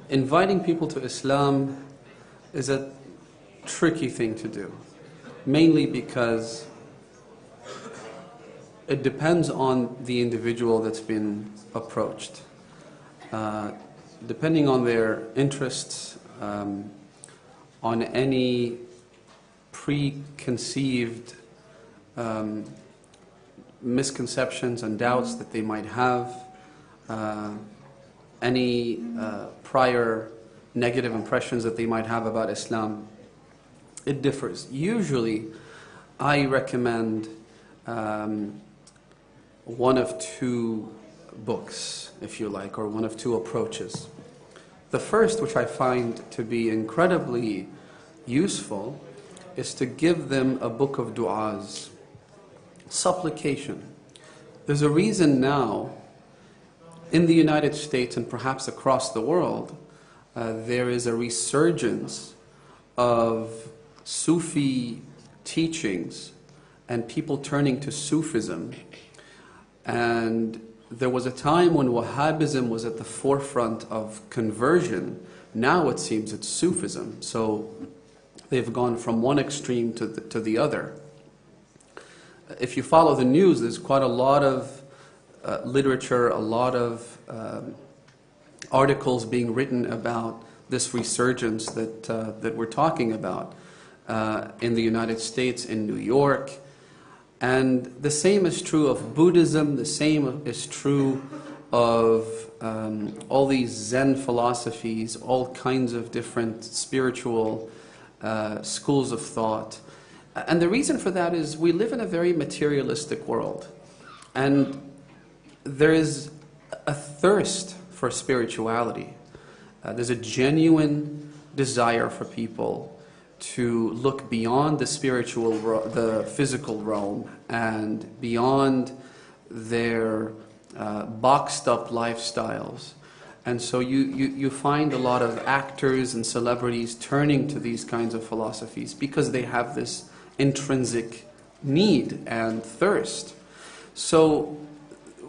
Inviting people to Islam is a tricky thing to do, mainly because it depends on the individual that's been approached. Depending on their interests, on any preconceived misconceptions and doubts that they might have, any prior negative impressions that they might have about Islam, it differs. Usually, I recommend one of two books, if you like, or one of two approaches. The first, which I find to be incredibly useful, is to give them a book of du'as, supplication. There's a reason now, in the United States and perhaps across the world, there is a resurgence of Sufi teachings and people turning to Sufism. And there was a time when Wahhabism was at the forefront of conversion. Now it seems it's Sufism. So they've gone from one extreme to the other. If you follow the news, there's quite a lot of literature, a lot of articles being written about this resurgence that we're talking about in the United States, in New York. And the same is true of Buddhism, the same is true of all these Zen philosophies, all kinds of different spiritual schools of thought. And the reason for that is we live in a very materialistic world. And there is a thirst for spirituality. There's a genuine desire for people to look beyond the the physical realm and beyond their boxed up lifestyles. And so you find a lot of actors and celebrities turning to these kinds of philosophies because they have this intrinsic need and thirst. So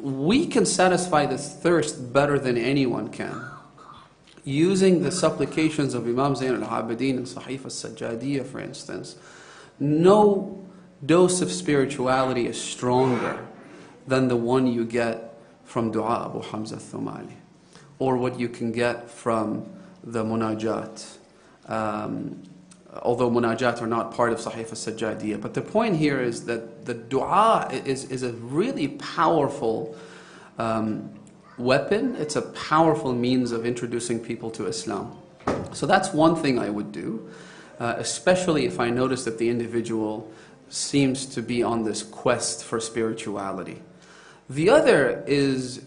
we can satisfy this thirst better than anyone can, using the supplications of Imam Zayn al-Abidin and Sahif al-Sajjadiyya, for instance. No dose of spirituality is stronger than the one you get from Dua Abu Hamza al-Thumali, or what you can get from the munajat. Although munajat are not part of Sahif al-Sajjadiyya. But the point here is that the dua is a really powerful weapon. It's a powerful means of introducing people to Islam. So that's one thing I would do, especially if I notice that the individual seems to be on this quest for spirituality. The other is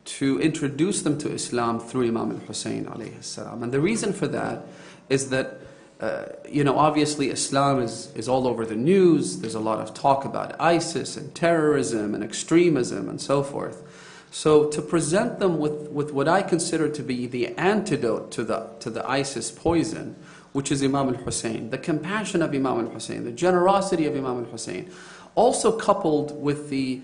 to introduce them to Islam through Imam al-Hussein alayhi salam. And the reason for that is that obviously Islam is all over the news. There's a lot of talk about ISIS and terrorism and extremism and so forth. So to present them with what I consider to be the antidote to the ISIS poison, which is Imam al-Hussein, the compassion of Imam al-Hussein, the generosity of Imam al-Hussein, also coupled with the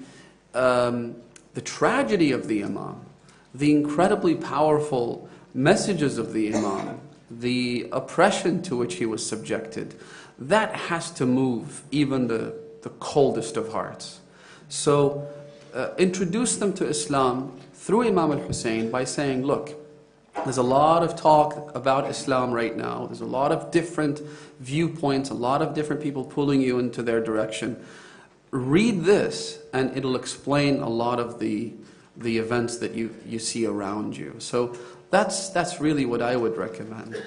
tragedy of the Imam, the incredibly powerful messages of the Imam, the oppression to which he was subjected, that has to move even the coldest of hearts. So introduce them to Islam through Imam al-Hussein by saying, look, there's a lot of talk about Islam right now. There's a lot of different viewpoints, a lot of different people pulling you into their direction. Read this and it'll explain a lot of the events that you see around you. So that's really what I would recommend.